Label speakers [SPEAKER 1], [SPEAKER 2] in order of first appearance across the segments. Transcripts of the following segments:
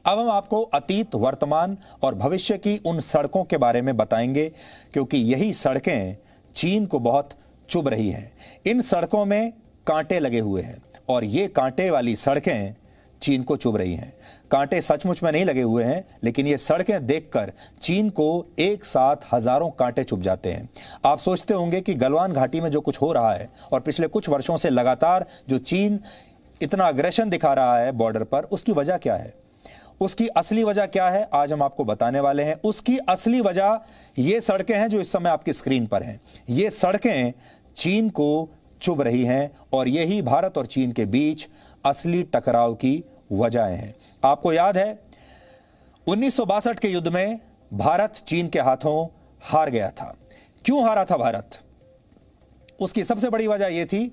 [SPEAKER 1] अब हम आपको अतीत, वर्तमान और भविष्य की उन सड़कों के बारे में बताएंगे, क्योंकि यही सड़कें चीन को बहुत चुभ रही हैं। इन सड़कों में कांटे लगे हुए हैं और ये कांटे वाली सड़कें चीन को चुभ रही हैं। कांटे सचमुच में नहीं लगे हुए हैं, लेकिन ये सड़कें देखकर चीन को एक साथ हजारों कांटे चुभ जाते हैं। आप सोचते होंगे कि गलवान घाटी में जो कुछ हो रहा है और पिछले कुछ वर्षों से लगातार जो चीन इतना अग्रेशन दिखा रहा है बॉर्डर पर, उसकी वजह क्या है, उसकी असली वजह क्या है, आज हम आपको बताने वाले हैं। उसकी असली वजह ये सड़कें हैं जो इस समय आपकी स्क्रीन पर हैं। ये सड़कें चीन को चुभ रही हैं और यही भारत और चीन के बीच असली टकराव की वजहें हैं। आपको याद है 1962 के युद्ध में भारत चीन के हाथों हार गया था। क्यों हारा था भारत? उसकी सबसे बड़ी वजह यह थी,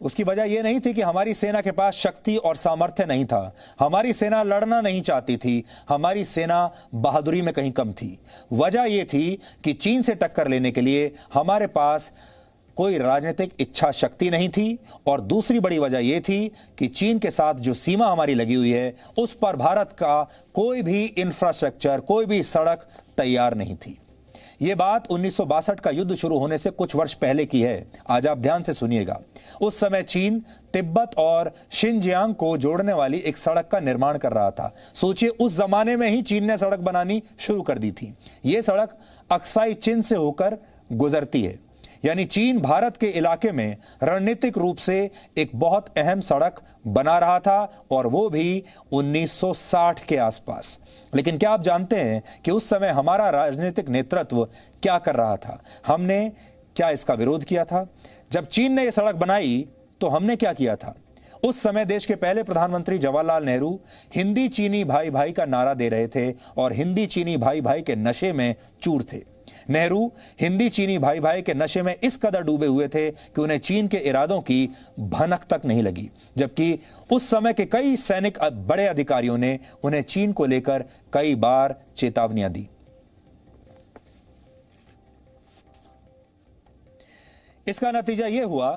[SPEAKER 1] उसकी वजह यह नहीं थी कि हमारी सेना के पास शक्ति और सामर्थ्य नहीं था, हमारी सेना लड़ना नहीं चाहती थी, हमारी सेना बहादुरी में कहीं कम थी। वजह यह थी कि चीन से टक्कर लेने के लिए हमारे पास कोई राजनीतिक इच्छा शक्ति नहीं थी, और दूसरी बड़ी वजह यह थी कि चीन के साथ जो सीमा हमारी लगी हुई है उस पर भारत का कोई भी इंफ्रास्ट्रक्चर, कोई भी सड़क तैयार नहीं थी। यह बात 1962 का युद्ध शुरू होने से कुछ वर्ष पहले की है। आज आप ध्यान से सुनिएगा। उस समय चीन तिब्बत और शिनजियांग को जोड़ने वाली एक सड़क का निर्माण कर रहा था। सोचिए, उस जमाने में ही चीन ने सड़क बनानी शुरू कर दी थी। यह सड़क अक्साई चिन से होकर गुजरती है, यानी चीन भारत के इलाके में रणनीतिक रूप से एक बहुत अहम सड़क बना रहा था, और वो भी 1960 के आसपास। लेकिन क्या आप जानते हैं कि उस समय हमारा राजनीतिक नेतृत्व क्या कर रहा था? हमने क्या इसका विरोध किया था? जब चीन ने यह सड़क बनाई तो हमने क्या किया था? उस समय देश के पहले प्रधानमंत्री जवाहरलाल नेहरू हिंदी चीनी भाई भाई का नारा दे रहे थे और हिंदी चीनी भाई भाई के नशे में चूर थे। नेहरू हिंदी चीनी भाई भाई के नशे में इस कदर डूबे हुए थे कि उन्हें चीन के इरादों की भनक तक नहीं लगी, जबकि उस समय के कई सैनिक बड़े अधिकारियों ने उन्हें चीन को लेकर कई बार चेतावनियां दी। इसका नतीजा यह हुआ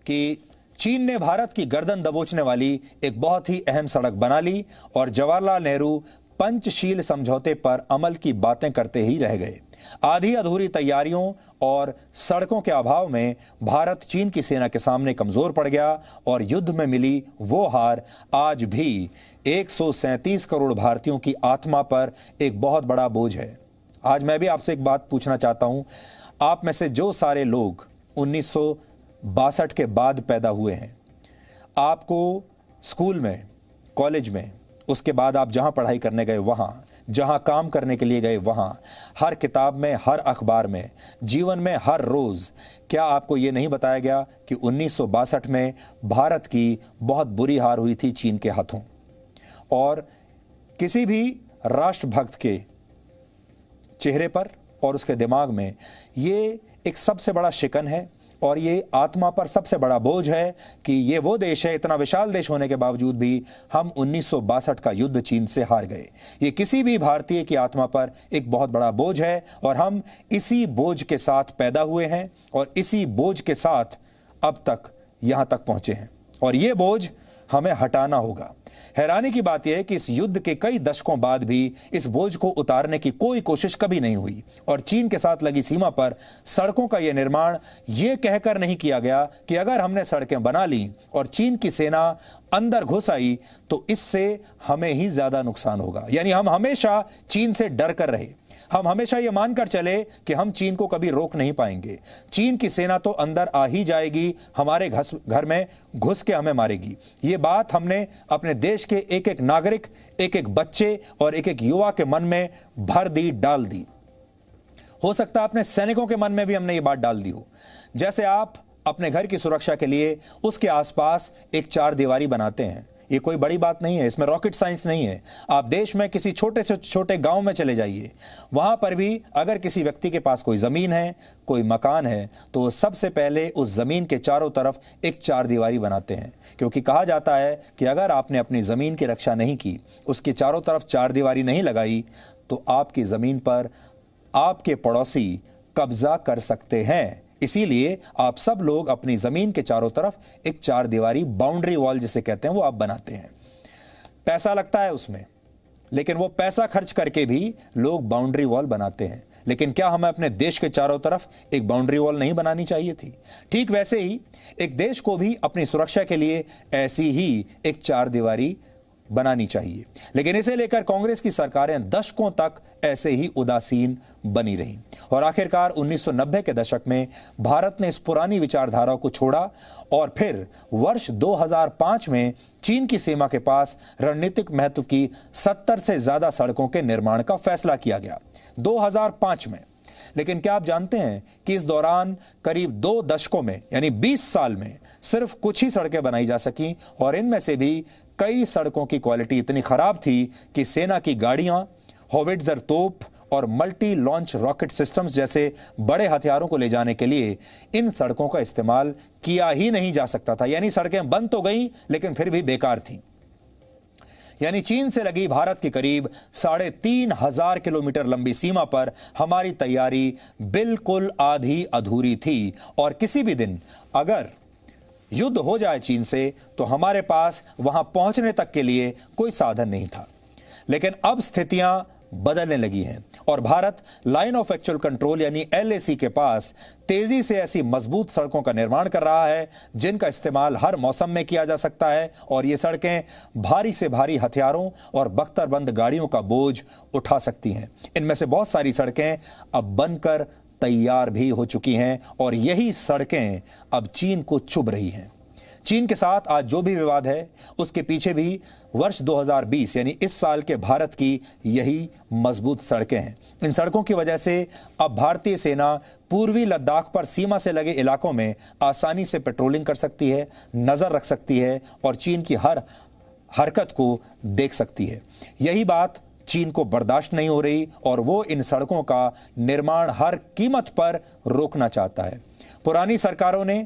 [SPEAKER 1] कि चीन ने भारत की गर्दन दबोचने वाली एक बहुत ही अहम सड़क बना ली, और जवाहरलाल नेहरू पंचशील समझौते पर अमल की बातें करते ही रह गए। आधी अधूरी तैयारियों और सड़कों के अभाव में भारत चीन की सेना के सामने कमजोर पड़ गया, और युद्ध में मिली वो हार आज भी 137 करोड़ भारतीयों की आत्मा पर एक बहुत बड़ा बोझ है। आज मैं भी आपसे एक बात पूछना चाहता हूं। आप में से जो सारे लोग 1962 के बाद पैदा हुए हैं, आपको स्कूल में, कॉलेज में, उसके बाद आप जहां पढ़ाई करने गए वहां, जहां काम करने के लिए गए वहां, हर किताब में, हर अखबार में, जीवन में हर रोज, क्या आपको यह नहीं बताया गया कि 1962 में भारत की बहुत बुरी हार हुई थी चीन के हाथों? और किसी भी राष्ट्रभक्त के चेहरे पर और उसके दिमाग में ये एक सबसे बड़ा शिकन है, और ये आत्मा पर सबसे बड़ा बोझ है कि ये वो देश है, इतना विशाल देश होने के बावजूद भी हम 1962 का युद्ध चीन से हार गए। ये किसी भी भारतीय की आत्मा पर एक बहुत बड़ा बोझ है, और हम इसी बोझ के साथ पैदा हुए हैं और इसी बोझ के साथ अब तक यहां तक पहुंचे हैं, और ये बोझ हमें हटाना होगा। हैरानी की बात यह है कि इस युद्ध के कई दशकों बाद भी इस बोझ को उतारने की कोई कोशिश कभी नहीं हुई, और चीन के साथ लगी सीमा पर सड़कों का यह निर्माण यह कहकर नहीं किया गया कि अगर हमने सड़कें बना ली और चीन की सेना अंदर घुस आई तो इससे हमें ही ज्यादा नुकसान होगा। यानी हम हमेशा चीन से डर कर रहे, हम हमेशा यह मानकर चले कि हम चीन को कभी रोक नहीं पाएंगे। चीन की सेना तो अंदर आ ही जाएगी, हमारे घर में घुस के हमें मारेगी। ये बात हमने अपने देश के एक एक नागरिक, एक एक बच्चे और एक एक युवा के मन में भर दी, डाल दी। हो सकता है अपने सैनिकों के मन में भी हमने ये बात डाल दी हो। जैसे आप अपने घर की सुरक्षा के लिए उसके आसपास एक चार दीवारी बनाते हैं, ये कोई बड़ी बात नहीं है, इसमें रॉकेट साइंस नहीं है। आप देश में किसी छोटे से छोटे गांव में चले जाइए, वहां पर भी अगर किसी व्यक्ति के पास कोई जमीन है, कोई मकान है, तो सबसे पहले उस जमीन के चारों तरफ एक चार दीवारी बनाते हैं, क्योंकि कहा जाता है कि अगर आपने अपनी जमीन की रक्षा नहीं की, उसके चारों तरफ चार दीवारी नहीं लगाई, तो आपकी जमीन पर आपके पड़ोसी कब्जा कर सकते हैं। इसीलिए आप सब लोग अपनी जमीन के चारों तरफ एक चार दीवारी, बाउंड्री वॉल जिसे कहते हैं, वो आप बनाते हैं। पैसा लगता है उसमें, लेकिन वो पैसा खर्च करके भी लोग बाउंड्री वॉल बनाते हैं। लेकिन क्या हमें अपने देश के चारों तरफ एक बाउंड्री वॉल नहीं बनानी चाहिए थी? ठीक वैसे ही एक देश को भी अपनी सुरक्षा के लिए ऐसी ही एक चार दीवारी बनानी चाहिए। लेकिन इसे लेकर कांग्रेस की सरकारें दशकों तक ऐसे ही उदासीन बनी रहीं और आखिरकार 1990 के दशक में भारत ने इस पुरानी विचारधारा को छोड़ा और फिर वर्ष 2005 में चीन की सीमा के पास रणनीतिक महत्व की 70 से ज्यादा सड़कों के निर्माण का फैसला किया गया 2005 में। लेकिन क्या आप जानते हैं कि इस दौरान करीब 2 दशकों में यानी 20 साल में सिर्फ कुछ ही सड़कें बनाई जा सकी और इनमें से भी कई सड़कों की क्वालिटी इतनी खराब थी कि सेना की गाड़ियां, होविट्जर तोप और मल्टी लॉन्च रॉकेट सिस्टम्स जैसे बड़े हथियारों को ले जाने के लिए इन सड़कों का इस्तेमाल किया ही नहीं जा सकता था। यानी सड़कें बन तो गई लेकिन फिर भी बेकार थीं। यानी चीन से लगी भारत की करीब 3,500 किलोमीटर लंबी सीमा पर हमारी तैयारी बिल्कुल आधी अधूरी थी और किसी भी दिन अगर युद्ध हो जाए चीन से तो हमारे पास वहां पहुंचने तक के लिए कोई साधन नहीं था। लेकिन अब स्थितियां बदलने लगी हैं और Bharat line of actual control यानी LAC के पास तेजी से ऐसी मजबूत सड़कों का निर्माण कर रहा है जिनका इस्तेमाल हर मौसम में किया जा सकता है और ये सड़कें भारी से भारी हथियारों और बख्तरबंद गाड़ियों का बोझ उठा सकती हैं। इनमें से बहुत सारी सड़कें अब बनकर तैयार भी हो चुकी हैं और यही सड़कें अब चीन को चुभ रही हैं। चीन के साथ आज जो भी विवाद है उसके पीछे भी वर्ष 2020 यानी इस साल के भारत की यही मजबूत सड़कें हैं। इन सड़कों की वजह से अब भारतीय सेना पूर्वी लद्दाख पर सीमा से लगे इलाकों में आसानी से पेट्रोलिंग कर सकती है, नजर रख सकती है और चीन की हर हरकत को देख सकती है। यही बात चीन को बर्दाश्त नहीं हो रही और वो इन सड़कों का निर्माण हर कीमत पर रोकना चाहता है। पुरानी सरकारों ने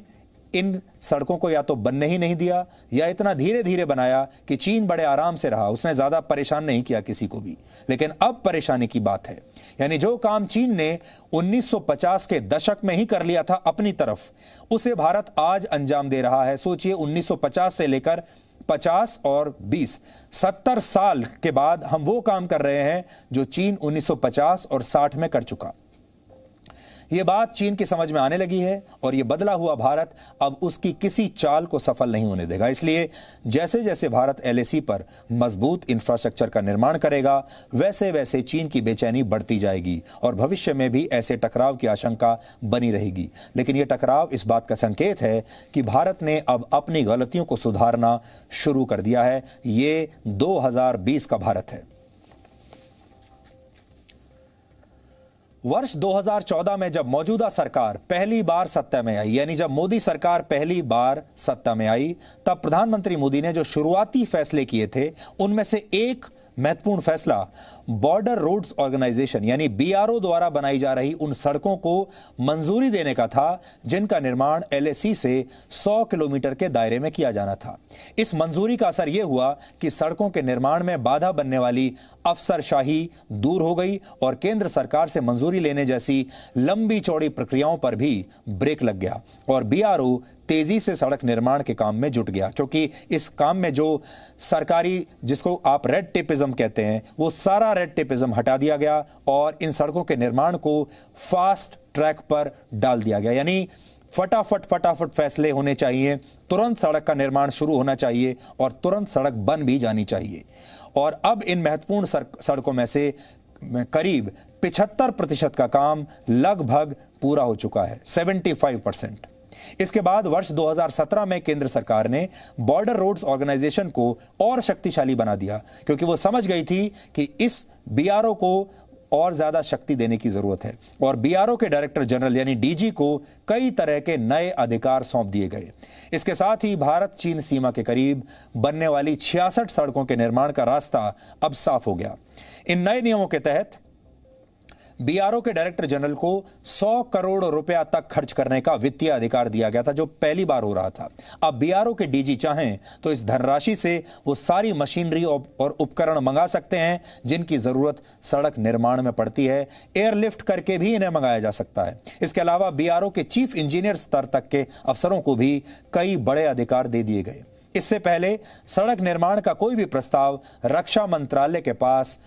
[SPEAKER 1] इन सड़कों को या तो बनने ही नहीं दिया या इतना धीरे धीरे बनाया कि चीन बड़े आराम से रहा, उसने ज्यादा परेशान नहीं किया किसी को भी। लेकिन अब परेशानी की बात है, यानी जो काम चीन ने 1950 के दशक में ही कर लिया था अपनी तरफ, उसे भारत आज अंजाम दे रहा है। सोचिए 1950 से लेकर 50 और 20 70 साल के बाद हम वो काम कर रहे हैं जो चीन 1950 और 60 में कर चुका। यह बात चीन की समझ में आने लगी है और यह बदला हुआ भारत अब उसकी किसी चाल को सफल नहीं होने देगा। इसलिए जैसे जैसे भारत LAC पर मजबूत इंफ्रास्ट्रक्चर का निर्माण करेगा वैसे वैसे चीन की बेचैनी बढ़ती जाएगी और भविष्य में भी ऐसे टकराव की आशंका बनी रहेगी। लेकिन यह टकराव इस बात का संकेत है कि भारत ने अब अपनी गलतियों को सुधारना शुरू कर दिया है। ये 2020 का भारत है। वर्ष 2014 में जब मौजूदा सरकार पहली बार सत्ता में आई, यानी जब मोदी सरकार पहली बार सत्ता में आई, तब प्रधानमंत्री मोदी ने जो शुरुआती फैसले किए थे उनमें से एक महत्वपूर्ण फैसला बॉर्डर रोड्स ऑर्गेनाइजेशन यानी BRO द्वारा बनाई जा रही उन सड़कों को मंजूरी देने का था जिनका निर्माण LAC से 100 किलोमीटर के दायरे में किया जाना था। इस मंजूरी का असर यह हुआ कि सड़कों के निर्माण में बाधा बनने वाली अफसरशाही दूर हो गई और केंद्र सरकार से मंजूरी लेने जैसी लंबी चौड़ी प्रक्रियाओं पर भी ब्रेक लग गया और BRO तेजी से सड़क निर्माण के काम में जुट गया, क्योंकि इस काम में जो सरकारी, जिसको आप रेड टेपिज्म कहते हैं, वो सारा रेड टेपिज्म हटा दिया गया और इन सड़कों के निर्माण को फास्ट ट्रैक पर डाल दिया गया। यानी फटाफट फैसले होने चाहिए, तुरंत सड़क का निर्माण शुरू होना चाहिए और तुरंत सड़क बन भी जानी चाहिए। और अब इन महत्वपूर्ण सड़कों में से करीब 75% का काम लगभग पूरा हो चुका है, 75%। इसके बाद वर्ष 2017 में केंद्र सरकार ने बॉर्डर रोड्स ऑर्गेनाइजेशन को और शक्तिशाली बना दिया, क्योंकि वो समझ गई थी कि इस BRO को और ज्यादा शक्ति देने की जरूरत है और BRO के डायरेक्टर जनरल यानी DG को कई तरह के नए अधिकार सौंप दिए गए। इसके साथ ही भारत चीन सीमा के करीब बनने वाली 66 सड़कों के निर्माण का रास्ता अब साफ हो गया। इन नए नियमों के तहत BRO के डायरेक्टर जनरल को 100 करोड़ रुपया तक खर्च करने का वित्तीय अधिकार दिया गया था, जो पहली बार हो रहा था। अब BRO के DG चाहें तो इस धनराशि से वो सारी मशीनरी और उपकरण मंगा सकते हैं जिनकी जरूरत सड़क निर्माण में पड़ती है। एयरलिफ्ट करके भी इन्हें मंगाया जा सकता है। इसके अलावा BRO के चीफ इंजीनियर स्तर तक के अफसरों को भी कई बड़े अधिकार दे दिए गए। इससे पहले सड़क निर्माण का कोई भी प्रस्ताव रक्षा मंत्रालय के पास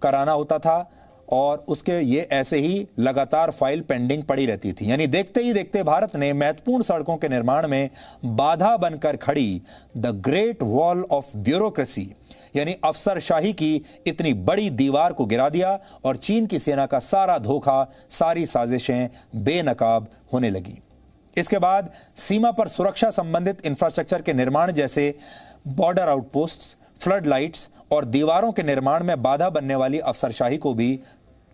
[SPEAKER 1] कराना होता था और उसके ये ऐसे ही लगातार फाइल पेंडिंग पड़ी रहती थी। यानी देखते ही देखते भारत ने महत्वपूर्ण सड़कों के निर्माण में बाधा बनकर खड़ी the great wall of bureaucracy यानी अफसरशाही की इतनी बड़ी दीवार को गिरा दिया और चीन की सेना का सारा धोखा, सारी साजिशें बेनकाब होने लगी। इसके बाद सीमा पर सुरक्षा संबंधित इंफ्रास्ट्रक्चर के निर्माण जैसे बॉर्डर आउटपोस्ट, फ्लड लाइट्स और दीवारों के निर्माण में बाधा बनने वाली अफसरशाही को भी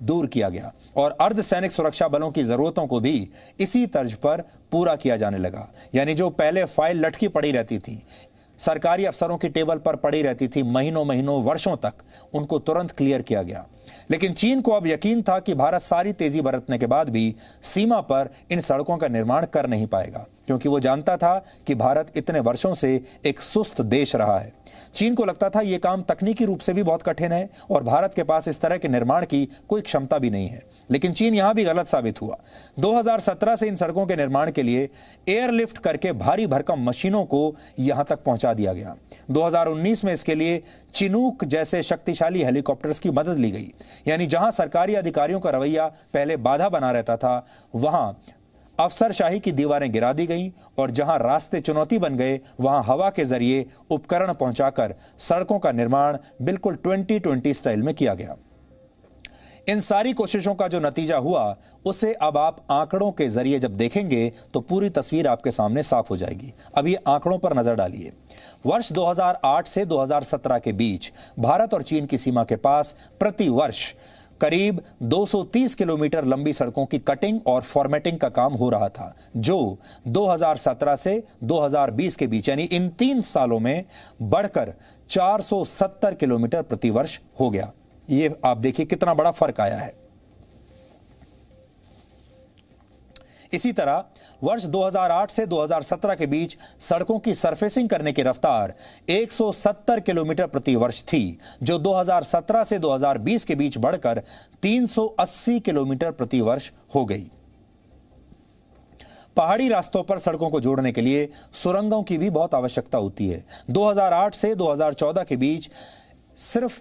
[SPEAKER 1] दूर किया गया और अर्धसैनिक सुरक्षा बलों की जरूरतों को भी इसी तर्ज पर पूरा किया जाने लगा। यानी जो पहले फाइल लटकी पड़ी रहती थी, सरकारी अफसरों की टेबल पर पड़ी रहती थी महीनों महीनों वर्षों तक, उनको तुरंत क्लियर किया गया। लेकिन चीन को अब यकीन था कि भारत सारी तेजी बरतने के बाद भी सीमा पर इन सड़कों का निर्माण कर नहीं पाएगा, क्योंकि वो जानता था कि भारत इतने वर्षों से एक सुस्त देश रहा है। चीन को लगता था यह काम तकनीकी रूप से भी बहुत कठिन है और भारत के पास इस तरह के निर्माण की कोई क्षमता भी नहीं है। लेकिन चीन यहां भी गलत साबित हुआ। 2017 से इन सड़कों के निर्माण के लिए एयरलिफ्ट करके भारी भरकम मशीनों को यहां तक पहुंचा दिया गया। 2019 में इसके लिए चिनूक जैसे शक्तिशाली हेलीकॉप्टर्स की मदद ली गई। यानी जहां सरकारी अधिकारियों का रवैया पहले बाधा बना रहता था, वहां अफसरशाही की दीवारें गिरा दी गईं और जहां रास्ते चुनौती बन गए, वहां हवा के जरिए उपकरण पहुंचाकर सड़कों का निर्माण बिल्कुल 2020 स्टाइल में किया गया। इन सारी कोशिशों का जो नतीजा हुआ, उसे अब आप आंकड़ों के जरिए जब देखेंगे तो पूरी तस्वीर आपके सामने साफ हो जाएगी। अब ये आंकड़ों पर नजर डालिए। वर्ष 2008 से 2017 के बीच भारत और चीन की सीमा के पास प्रति वर्ष करीब 230 किलोमीटर लंबी सड़कों की कटिंग और फॉर्मेटिंग का काम हो रहा था, जो 2017 से 2020 के बीच यानी इन 3 सालों में बढ़कर 470 किलोमीटर प्रति वर्ष हो गया। ये आप देखिए कितना बड़ा फर्क आया है। इसी तरह वर्ष 2008 से 2017 के बीच सड़कों की सरफेसिंग करने की रफ्तार 170 किलोमीटर प्रति वर्ष थी, जो 2017 से 2020 के बीच बढ़कर 380 किलोमीटर प्रति वर्ष हो गई। पहाड़ी रास्तों पर सड़कों को जोड़ने के लिए सुरंगों की भी बहुत आवश्यकता होती है। 2008 से 2014 के बीच सिर्फ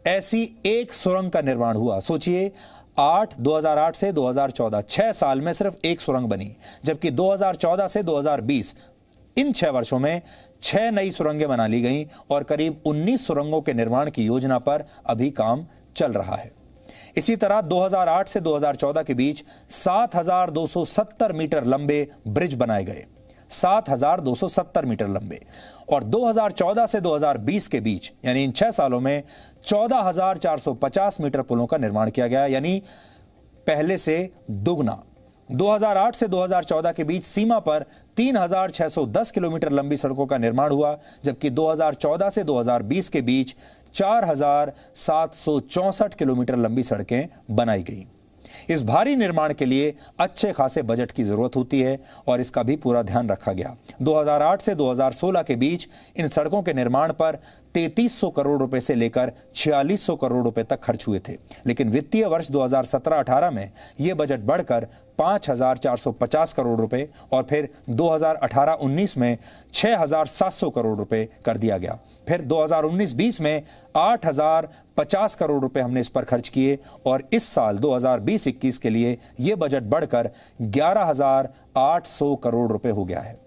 [SPEAKER 1] ऐसी एक सुरंग का निर्माण हुआ। सोचिए, 2008 से 2014 6 साल में सिर्फ एक सुरंग बनी, जबकि 2014 से 2020 इन 6 वर्षों में 6 नई सुरंगें बना ली गईं और करीब 19 सुरंगों के निर्माण की योजना पर अभी काम चल रहा है। इसी तरह 2008 से 2014 के बीच 7,270 मीटर लंबे ब्रिज बनाए गए, 7,270 मीटर लंबे, और 2014 से 2020 के बीच यानी इन 6 सालों में 14,450 मीटर पुलों का निर्माण किया गया, यानी पहले से दुगना। 2008 से 2014 के बीच सीमा पर 3,610 किलोमीटर लंबी सड़कों का निर्माण हुआ, जबकि 2014 से 2020 के बीच 4,764 किलोमीटर लंबी सड़कें बनाई गई। इस भारी निर्माण के लिए अच्छे खासे बजट की जरूरत होती है और इसका भी पूरा ध्यान रखा गया। 2008 से 2016 के बीच इन सड़कों के निर्माण पर 3300 करोड़ रुपए से लेकर 4600 करोड़ रुपए तक खर्च हुए थे, लेकिन वित्तीय वर्ष 2017-18 में यह बजट बढ़कर 5,450 करोड़ रुपए और फिर 2018-19 में 6,700 करोड़ रुपए कर दिया गया। फिर 2019-20 में 8,050 करोड़ रुपए हमने इस पर खर्च किए और इस साल 2020-21 के लिए यह बजट बढ़कर 11,800 करोड़ रुपए हो गया है।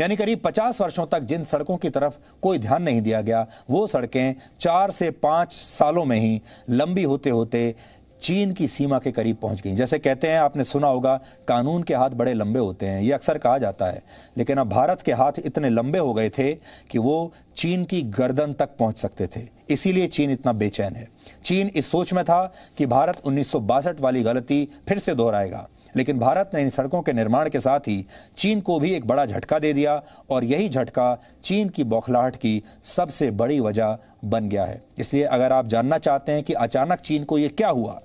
[SPEAKER 1] यानी करीब 50 वर्षों तक जिन सड़कों की तरफ कोई ध्यान नहीं दिया गया, वो सड़कें 4 से 5 सालों में ही लंबी होते होते चीन की सीमा के करीब पहुंच गई। जैसे कहते हैं, आपने सुना होगा, कानून के हाथ बड़े लंबे होते हैं, ये अक्सर कहा जाता है, लेकिन अब भारत के हाथ इतने लंबे हो गए थे कि वो चीन की गर्दन तक पहुंच सकते थे। इसीलिए चीन इतना बेचैन है। चीन इस सोच में था कि भारत 1962 वाली गलती फिर से दोहराएगा, लेकिन भारत ने इन सड़कों के निर्माण के साथ ही चीन को भी एक बड़ा झटका दे दिया और यही झटका चीन की बौखलाहट की सबसे बड़ी वजह बन गया है। इसलिए अगर आप जानना चाहते हैं कि अचानक चीन को ये क्या हुआ,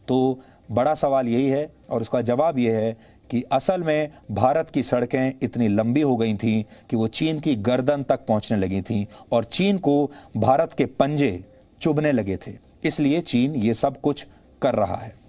[SPEAKER 1] तो बड़ा सवाल यही है और उसका जवाब यह है कि असल में भारत की सड़कें इतनी लंबी हो गई थीं कि वो चीन की गर्दन तक पहुंचने लगी थीं और चीन को भारत के पंजे चुभने लगे थे। इसलिए चीन ये सब कुछ कर रहा है।